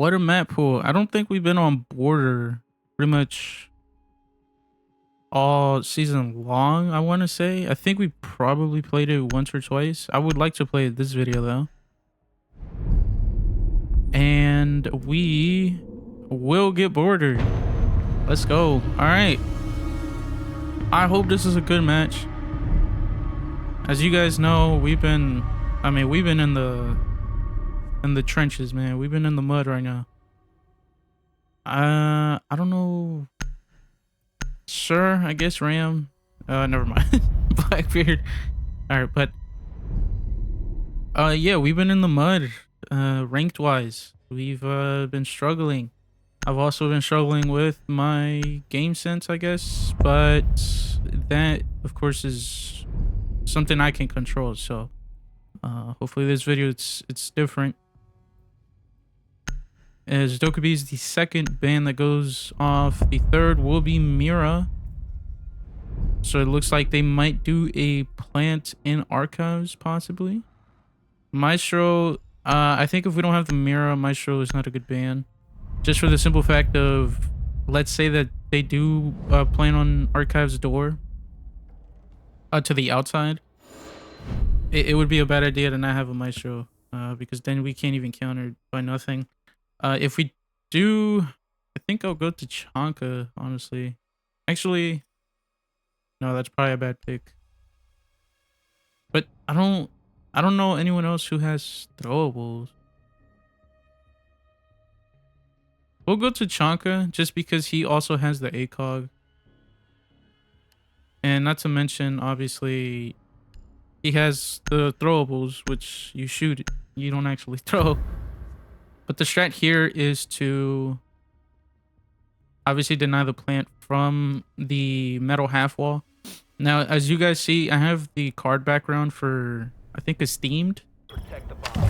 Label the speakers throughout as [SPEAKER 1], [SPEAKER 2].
[SPEAKER 1] What a map pool. I don't think we've been on border pretty much all season long, I want to say. I think we probably played it once or twice. I would like to play it this video though. And we will get bordered. Let's go. All right. I hope this is a good match. As you guys know, we've been in the trenches, man. We've been in the mud right now. I don't know. Sure, I guess Ram. Never mind. Blackbeard. All right, but yeah, we've been in the mud. Ranked wise, we've been struggling. I've also been struggling with my game sense, I guess, but that of course is something I can control. So hopefully this video it's different. As Dokubi is the second band that goes off, the third will be Mira. So it looks like they might do a plant in archives, possibly. Maestro, I think if we don't have the Mira, Maestro is not a good band. Just for the simple fact of, let's say that they do plan on archives door to the outside. It would be a bad idea to not have a Maestro, because then we can't even counter by nothing. If we do, I think I'll go to Chanka, honestly. Actually, no, that's probably a bad pick. But I don't know anyone else who has throwables. We'll go to Chanka just because he also has the ACOG. And not to mention, obviously, he has the throwables, which you shoot, you don't actually throw. But the strat here is to obviously deny the plant from the metal half wall. Now, as you guys see, I have the card background for, I think, esteemed.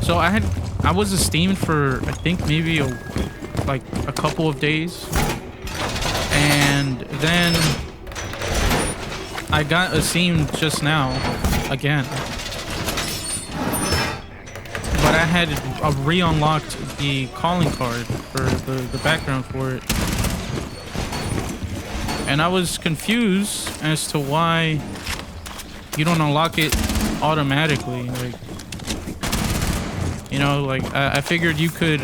[SPEAKER 1] So I was esteemed for, I think, maybe a couple of days. And then I got esteemed just now again. But I had re-unlocked the calling card for the background for it. And I was confused as to why you don't unlock it automatically. Like, you know, like I figured you could,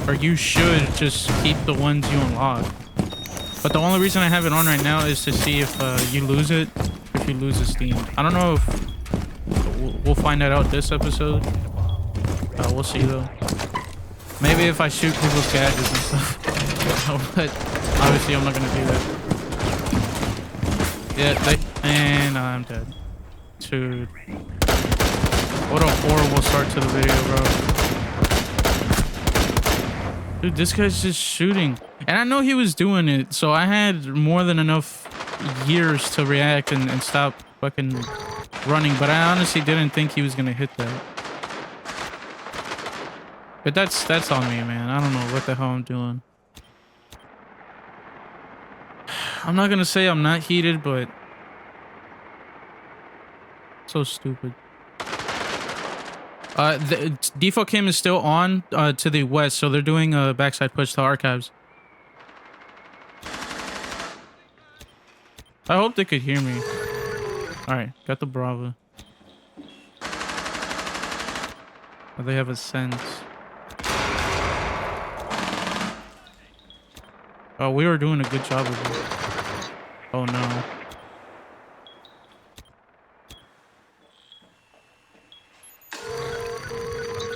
[SPEAKER 1] or you should just keep the ones you unlock. But the only reason I have it on right now is to see if you lose it, if you lose Esteem. I don't know if we'll find that out this episode. We'll see though. Maybe if I shoot people's gadgets and stuff. But obviously I'm not gonna do that. Yeah, and I'm dead. Dude. What a horrible start to the video, bro. Dude, this guy's just shooting. And I know he was doing it, so I had more than enough years to react and stop fucking running, but I honestly didn't think he was gonna hit that. But that's on me, man. I don't know what the hell I'm doing. I'm not gonna say I'm not heated, but so stupid. The default cam is still on to the west, so they're doing a backside push to archives. I hope they could hear me. All right, got the Brava. Oh, they have a sense. Oh, we were doing a good job of it. Oh no.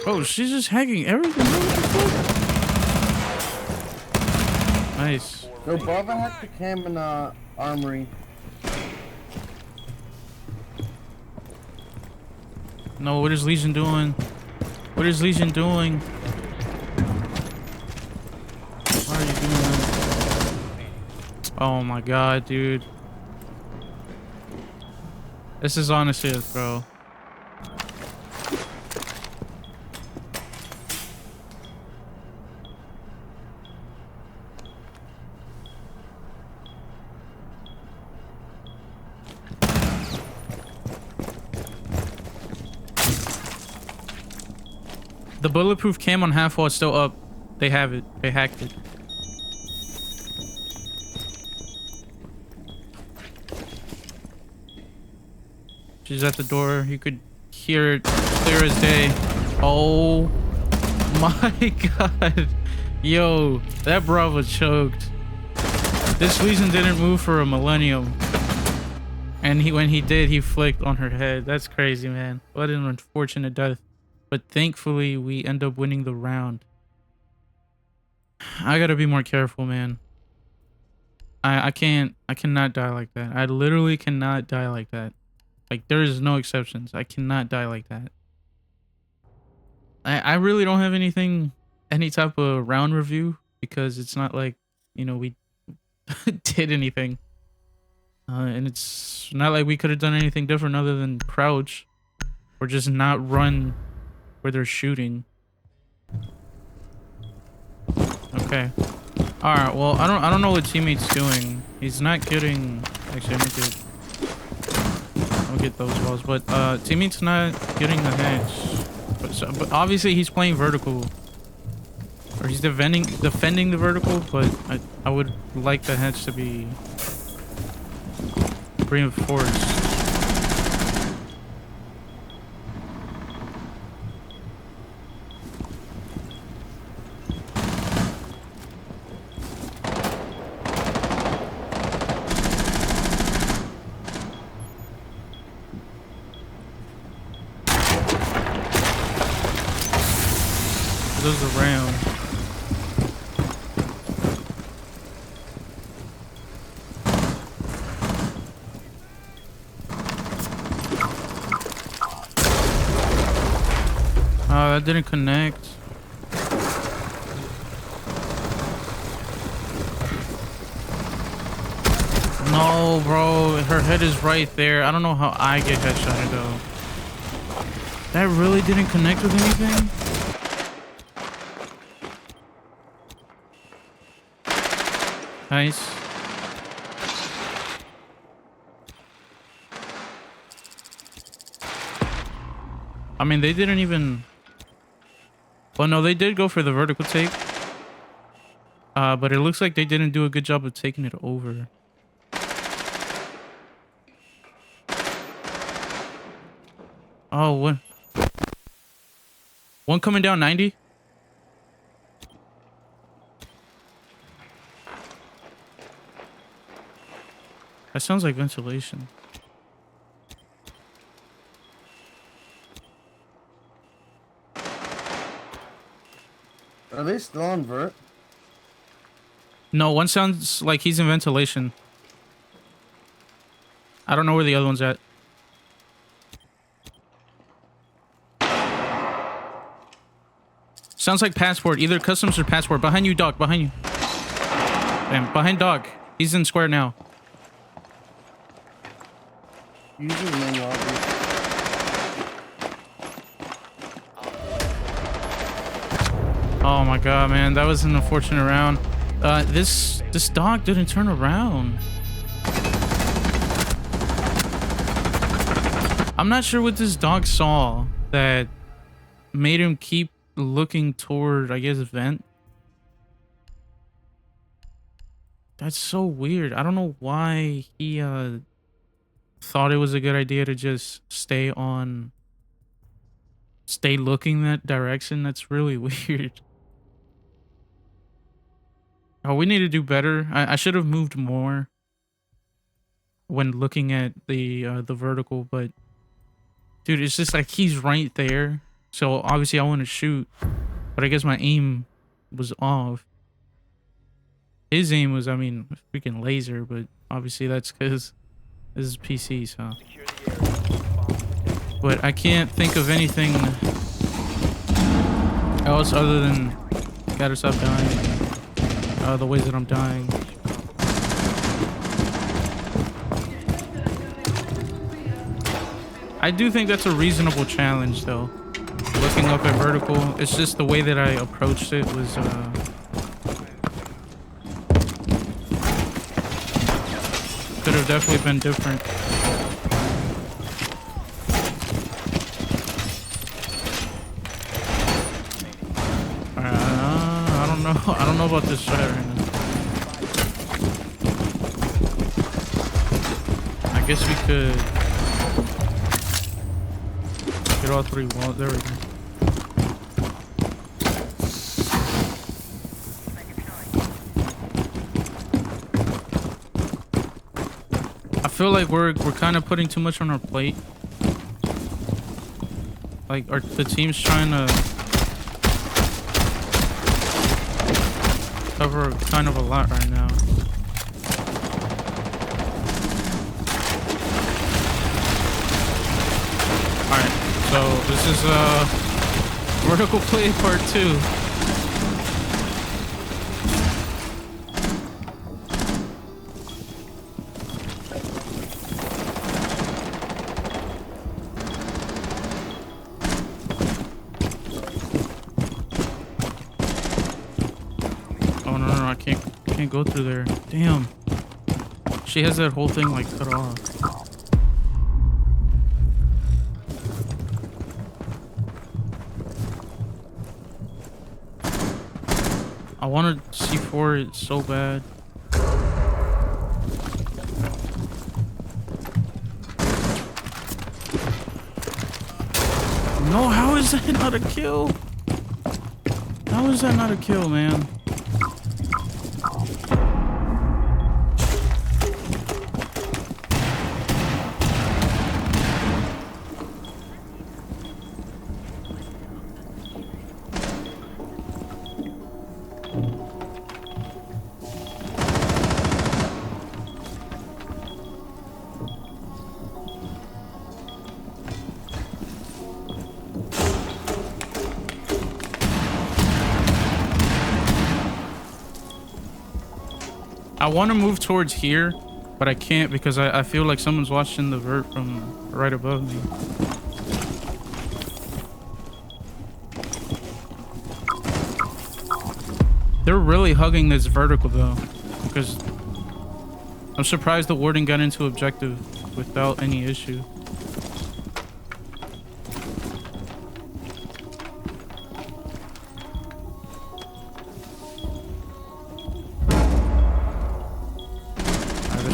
[SPEAKER 1] Oh, she's just hacking everything. Nice.
[SPEAKER 2] No, Brava hacked the cam in armory.
[SPEAKER 1] No, what is Legion doing? What is Legion doing? Why are you doing that? Oh my god, dude. This is honestly a throw. The bulletproof cam on half wall is still up. They have it. They hacked it. She's at the door. You could hear it clear as day. Oh my god. Yo, that Bravo choked. This Legion didn't move for a millennium. And when he did, he flicked on her head. That's crazy, man. What an unfortunate death. But thankfully, we end up winning the round. I gotta be more careful, man. I cannot die like that. I literally cannot die like that. Like, there is no exceptions. I cannot die like that. I really don't have any type of round review, because it's not like, you know, we did anything. And it's not like we could have done anything different other than crouch or just not run where they're shooting. Okay. All right. Well, I don't know what teammate's doing. He's not getting. Actually, I'll get those walls. But teammate's not getting the hedge. But obviously he's playing vertical, or he's defending the vertical. But I would like the hedge to be reinforced. Those around. Oh, that didn't connect. No, bro. Her head is right there. I don't know how I get headshotted though. That really didn't connect with anything? Nice. I mean, they didn't even... Well, no, they did go for the vertical take. But it looks like they didn't do a good job of taking it over. Oh, what? One coming down 90? That sounds like ventilation.
[SPEAKER 2] Are they still on vert?
[SPEAKER 1] No, one sounds like he's in ventilation. I don't know where the other one's at. Sounds like passport. Either customs or passport. Behind you, dog. Behind you. Damn, behind dog. He's in square now.
[SPEAKER 2] Using the main lobby.
[SPEAKER 1] Oh my god, man. That was an unfortunate round. This dog didn't turn around. I'm not sure what this dog saw that made him keep looking toward, I guess, vent. That's so weird. I don't know why he thought it was a good idea to just stay looking that direction. That's really weird. Oh, we need to do better. I should have moved more when looking at the vertical, but dude, it's just like he's right there. So obviously I want to shoot, but I guess my aim was off. His aim was, I mean, freaking laser, but obviously that's because this is PC, so. But I can't think of anything else other than gotta stop dying. The ways that I'm dying. I do think that's a reasonable challenge, though. Looking up at vertical, it's just the way that I approached it was could have definitely been different. I don't know about this strat right now. I guess we could get all 3 walls. There we go. I feel like we're kind of putting too much on our plate. Like the team's trying to cover kind of a lot right now. Alright, so this is vertical play part 2. Oh no, I can't go through there. Damn. She has that whole thing like cut off. I want to C4 it so bad. No, how is that not a kill? How is that not a kill, man? I want to move towards here, but I can't because I feel like someone's watching the vert from right above me. They're really hugging this vertical though, because I'm surprised the warden got into objective without any issue.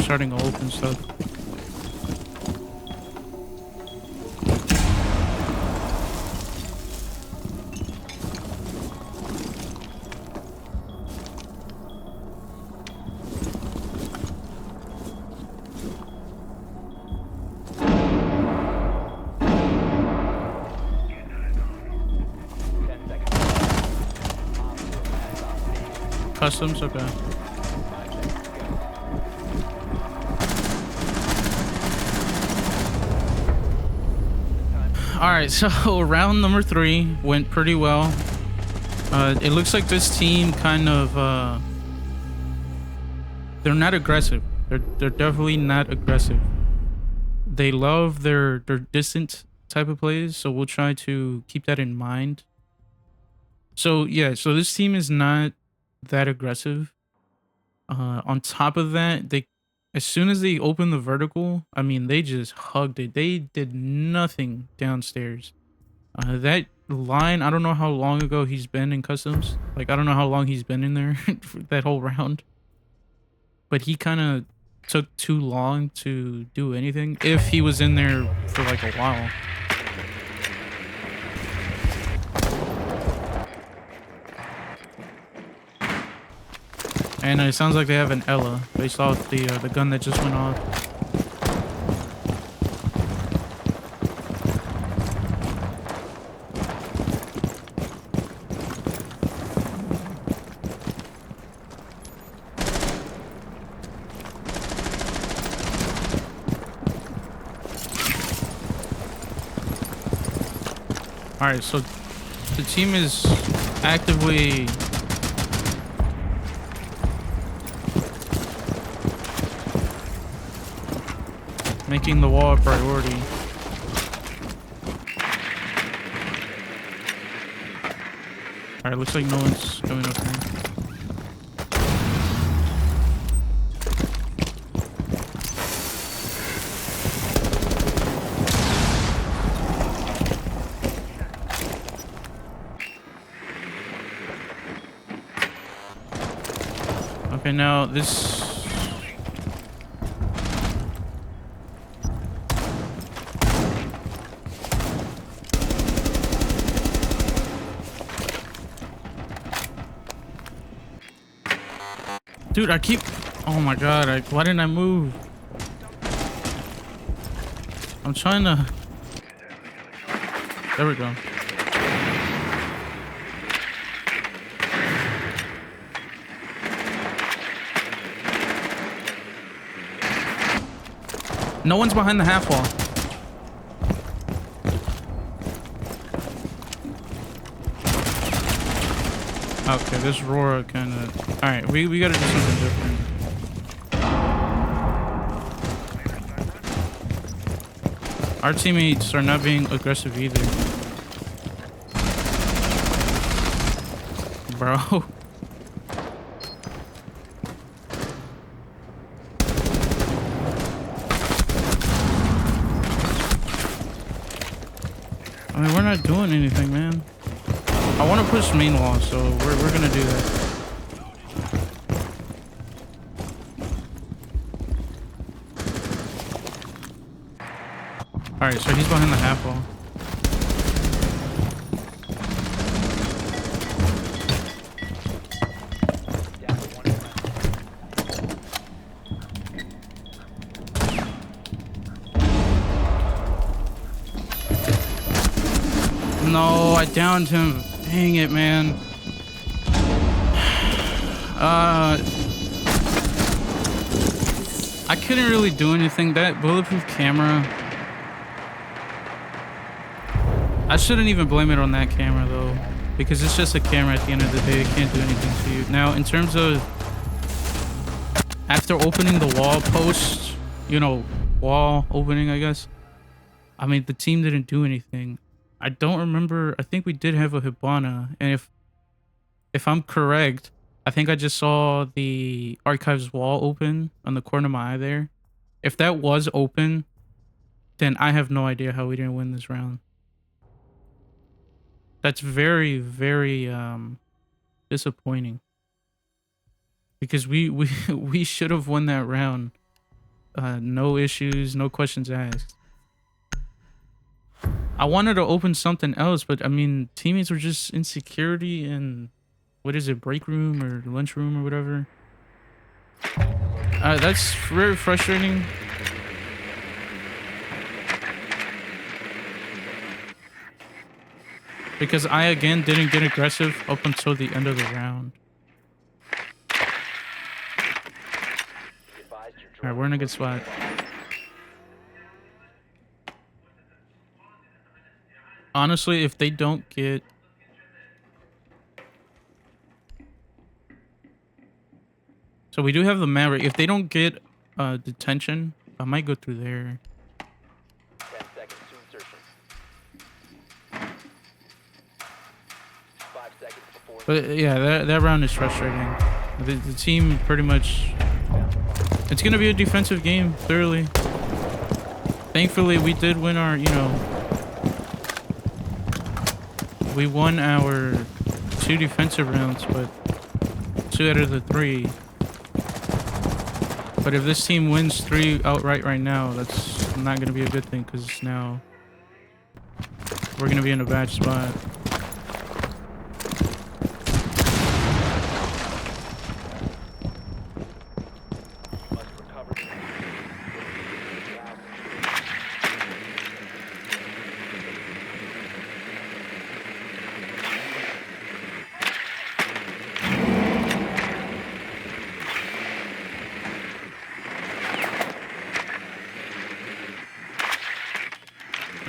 [SPEAKER 1] Starting to open stuff. Customs, okay. All right, so round number 3 went pretty well. It looks like this team kind of they're not aggressive. They're definitely not aggressive. They love their distant type of plays, so we'll try to keep that in mind. So yeah, so this team is not that aggressive. On top of that, as soon as they opened the vertical, I mean, they just hugged it. They did nothing downstairs. That line, I don't know how long ago he's been in customs. Like, I don't know how long he's been in there for that whole round. But he kind of took too long to do anything if he was in there for like a while. And it sounds like they have an Ella based off the gun that just went off. All right, so the team is actively making the wall a priority. Alright, looks like no one's coming up here. Okay, now this. Dude, I keep. Oh my god! Why didn't I move? I'm trying to. There we go. No one's behind the half wall. Okay, this Rora kind of. All right, we gotta do something different. Our teammates are not being aggressive either, bro. I mean, we're not doing anything, man. I want to push main wall, so we're gonna do that. All right, so he's behind the half wall. No, I downed him. Dang it, man. I couldn't really do anything. That bulletproof camera. I shouldn't even blame it on that camera though, because it's just a camera at the end of the day. It can't do anything to you. Now, in terms of after opening the wall post, you know, wall opening, I guess. I mean, the team didn't do anything. I don't remember. I think we did have a Hibana, and if I'm correct, I think I just saw the archives wall open on the corner of my eye there. If that was open, then I have no idea how we didn't win this round. That's very, very disappointing. Because we should have won that round. No issues, no questions asked. I wanted to open something else, but I mean, teammates were just insecurity and what is it, break room or lunch room or whatever. That's very frustrating. Because I again didn't get aggressive up until the end of the round. Alright, we're in a good spot. Honestly, if they don't get... So we do have the Maverick. If they don't get detention, I might go through there.
[SPEAKER 3] 10 seconds to insertion. 5 seconds before.
[SPEAKER 1] But yeah, that round is frustrating. The team pretty much... It's going to be a defensive game, clearly. Thankfully, we did win our, you know... We won our 2 defensive rounds, but 2 out of the 3. But if this team wins 3 outright right now, that's not going to be a good thing, because now we're going to be in a bad spot.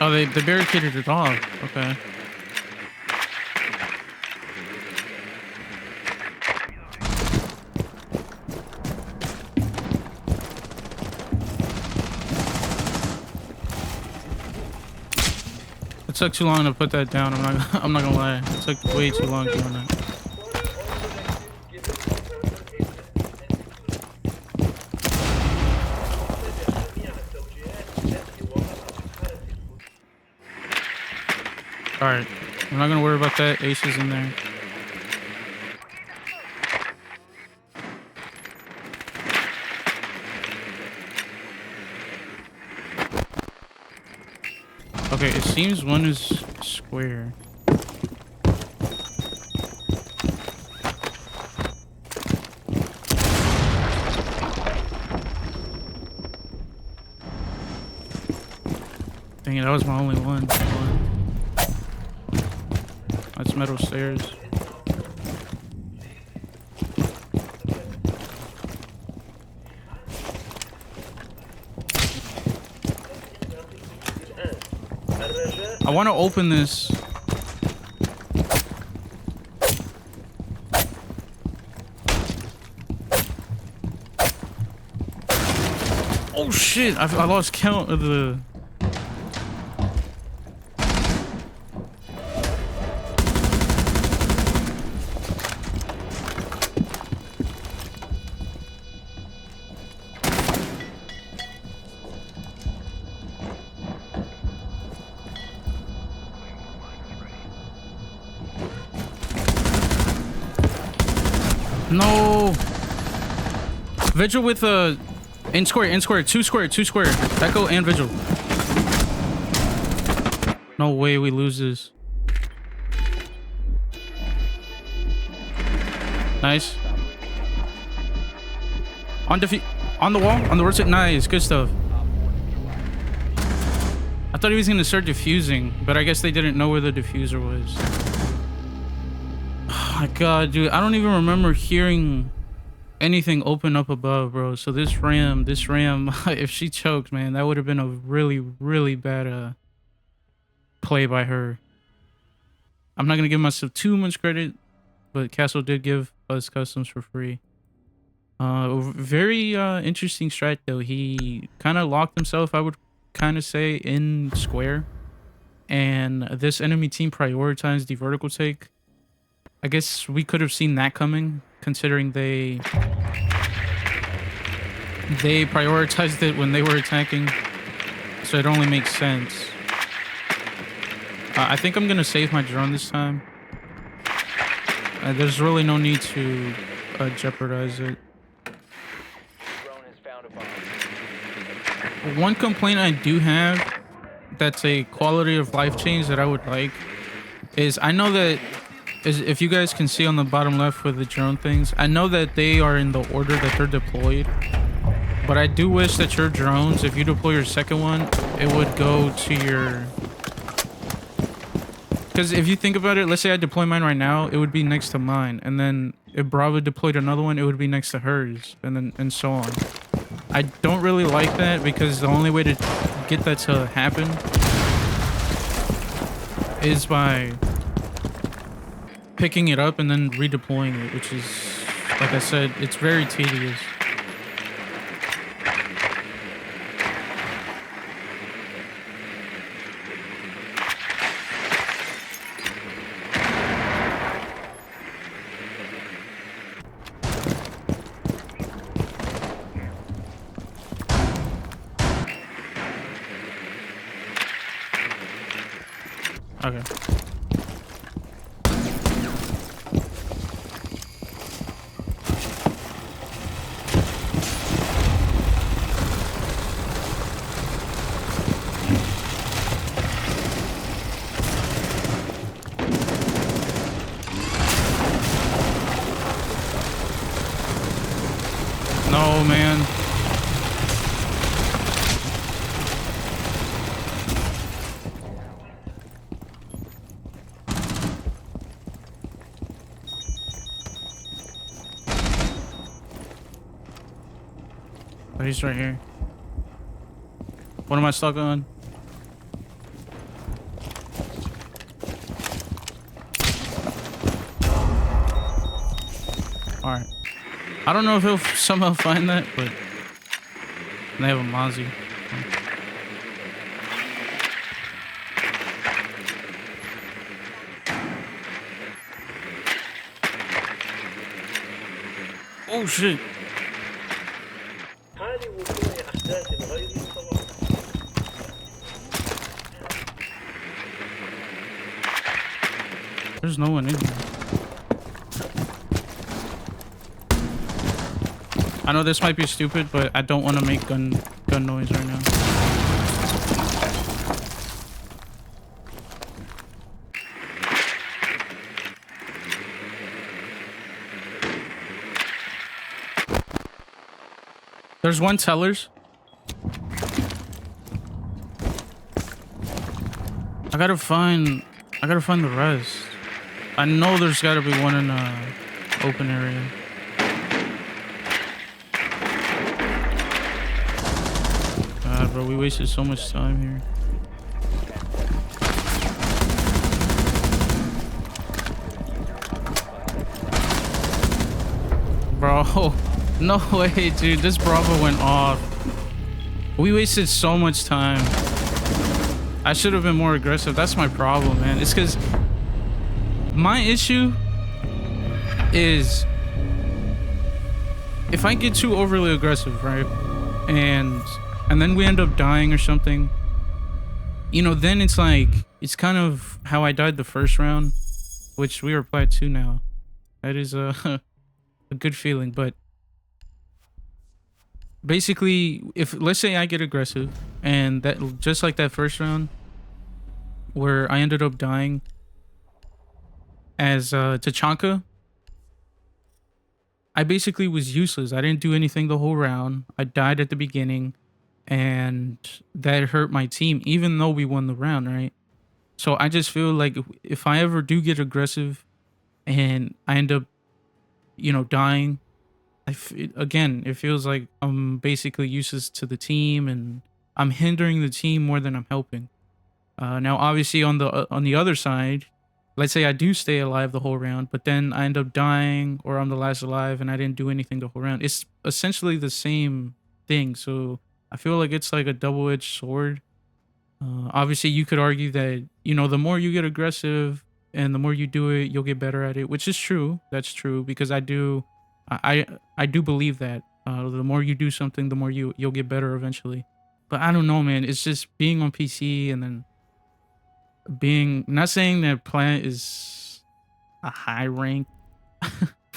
[SPEAKER 1] Oh, they barricaded it off. Okay. It took too long to put that down. I'm not gonna lie. It took way too long doing that. Alright, I'm not gonna worry about that. Ace is in there. Okay, it seems one is square. Dang it, that was my only one. That's metal stairs. I want to open this. Oh shit, I lost count of the... No. Vigil with in square, two square. Echo and Vigil. No way we lose this. Nice. On the wall, on the right side. Nice, good stuff. I thought he was gonna start diffusing, but I guess they didn't know where the diffuser was. Oh my god, dude, I don't even remember hearing anything open up above, bro. So this ram, if she choked, man, that would have been a really bad play by her. I'm not gonna give myself too much credit, but Castle did give us customs for free. Very interesting strat though. He kind of locked himself, I would kind of say, in square, and this enemy team prioritized the vertical take. I guess we could have seen that coming, considering they prioritized it when they were attacking, so it only makes sense. I think I'm gonna save my drone this time. There's really no need to jeopardize it.
[SPEAKER 3] Drone has found a bomb.
[SPEAKER 1] One complaint I do have that's a quality of life change that I would like is, I know that if you guys can see on the bottom left with the drone things, I know that they are in the order that they're deployed, but I do wish that your drones, if you deploy your second one, it would go to your... Because if you think about it, let's say I deploy mine right now, it would be next to mine, and then if Bravo deployed another one, it would be next to hers, and so on. I don't really like that, because the only way to get that to happen is by picking it up and then redeploying it, which is, like I said, it's very tedious. Okay. No, man. Oh, he's right here. What am I stuck on? Alright. I don't know if he'll somehow find that, but they have a Mozzie. Oh shit. There's no one in here. I know this might be stupid, but I don't want to make gun noise right now. There's one tellers. I gotta find the rest. I know there's gotta be one in open area. God, bro, we wasted so much time here. Bro, no way, dude. This Bravo went off. We wasted so much time. I should have been more aggressive. That's my problem, man. It's because my issue is if I get too overly aggressive, right? And then we end up dying or something, you know, then it's like, it's kind of how I died the first round, which we are plat 2 now. That is a good feeling. But basically, if let's say I get aggressive and that just like that first round where I ended up dying as Tachanka, I basically was useless. I didn't do anything the whole round. I died at the beginning and that hurt my team even though we won the round, right? So I just feel like if I ever do get aggressive and I end up, you know, dying, again, it feels like I'm basically useless to the team and I'm hindering the team more than I'm helping. Now, obviously, on the other side, let's say I do stay alive the whole round, but then I end up dying or I'm the last alive and I didn't do anything the whole round. It's essentially the same thing. So I feel like it's like a double-edged sword. Obviously, you could argue that, you know, the more you get aggressive and the more you do it, you'll get better at it, which is true. That's true because I do believe that the more you do something, the more you'll get better eventually. But I don't know, man. It's just being on PC and then being, not saying that plant is a high rank,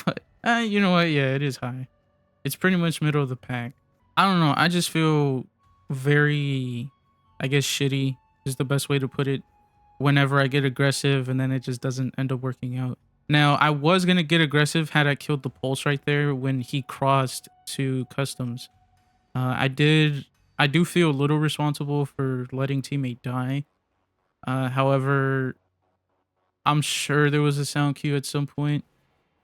[SPEAKER 1] but you know what? Yeah, it is high. It's pretty much middle of the pack. I don't know. I just feel very, I guess, shitty is the best way to put it whenever I get aggressive and then it just doesn't end up working out. Now, I was going to get aggressive had I killed the pulse right there when he crossed to customs. I do feel a little responsible for letting teammate die. However, I'm sure there was a sound cue at some point.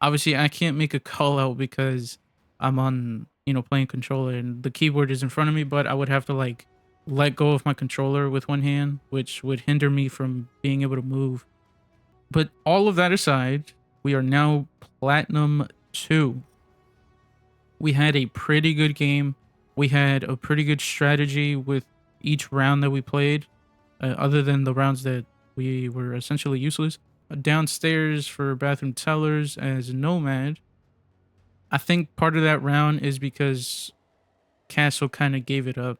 [SPEAKER 1] Obviously, I can't make a call out because I'm on, you know, playing controller and the keyboard is in front of me, but I would have to like let go of my controller with one hand, which would hinder me from being able to move. But all of that aside, we are now Platinum 2. We had a pretty good game. We had a pretty good strategy with each round that we played, other than the rounds that we were essentially useless. Downstairs for bathroom tellers as Nomad. I think part of that round is because Castle kind of gave it up,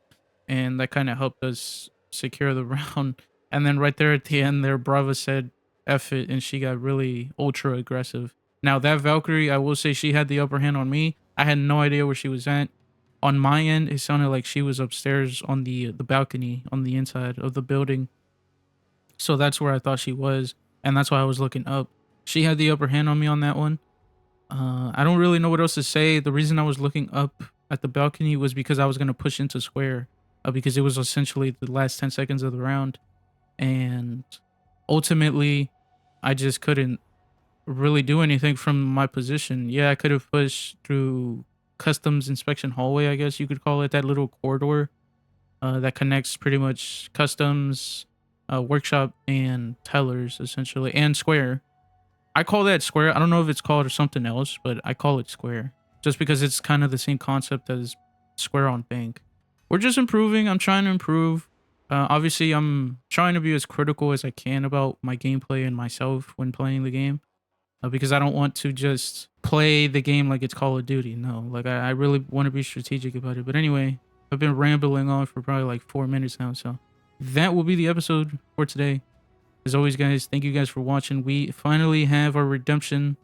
[SPEAKER 1] and that kind of helped us secure the round. And then right there at the end there, Brava said F it, and she got really ultra aggressive. Now that Valkyrie, I will say she had the upper hand on me. I had no idea where she was at. On my end, it sounded like she was upstairs on the balcony on the inside of the building. So that's where I thought she was, and that's why I was looking up. She had the upper hand on me on that one. I don't really know what else to say. The reason I was looking up at the balcony was because I was going to push into square, because it was essentially the last 10 seconds of the round. And ultimately, I just couldn't really do anything from my position. Yeah, I could have pushed through customs inspection hallway, I guess you could call it, that little corridor that connects pretty much customs, workshop, and tellers, essentially, and square. I call that square. I don't know if it's called or something else, but I call it square just because it's kind of the same concept as square on bank. We're just improving. I'm trying to improve. Obviously, I'm trying to be as critical as I can about my gameplay and myself when playing the game, because I don't want to just play the game like it's Call of Duty. No, like I really want to be strategic about it. But anyway, I've been rambling on for probably like 4 minutes now, so that will be the episode for today. As always, guys, thank you guys for watching. We finally have our redemption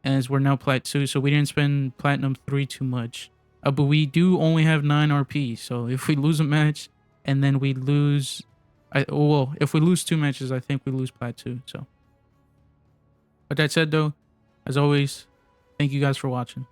[SPEAKER 1] as we're now Plat 2, so we didn't spend Platinum 3 too much. But we do only have 9 RP, so if we lose a match and then we lose... well, if we lose 2 matches, I think we lose Plat 2, so... But that said, though, as always, thank you guys for watching.